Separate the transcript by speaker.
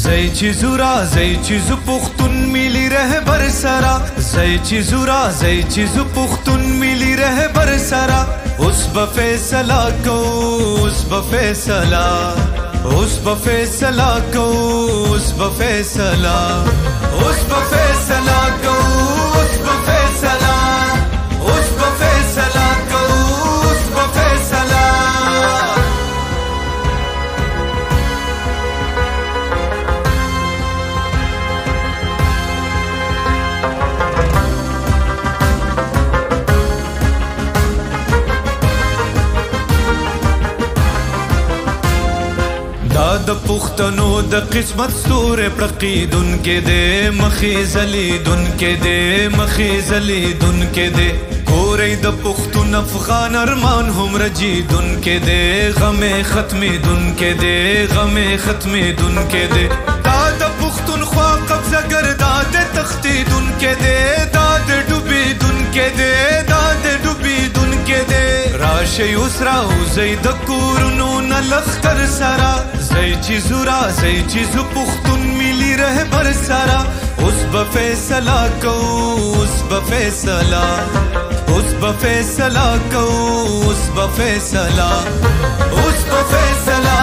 Speaker 1: زي چې زورا زي چې ز پختون ملي رهبر سرا زي چې زورا زي چې ز پختون ملي رهبر سرا اوس به فیصله کو اوس به فیصله اوس به فیصله کو اوس به فیصله اوس به فیصله کو اوس به فیصله اوس به فیصله کو اوس به فیصله د پښتنو د قسمت ستوره پرقیدون کې دې مخې زلیدون کې دې مخې زلیدون کې دې کورې د پښتون افغان ارمان هم رجیدون کې دې غمې ختمېدون کې دې غمې ختمېدون کې دې دا د پښتون خوا قبضه ګردا د تختیدون کې دې دا د ډوبېدون کې دې دا د ډوبېدون کې دې راشي اوس راوځي د کورونو نه لښکر سره زي چې زورا زي چې ز پختون ملي رهبر سرا اوس به فیصله کو اوس به فیصله اوس به فیصله کو اوس به فیصله اوس به فیصله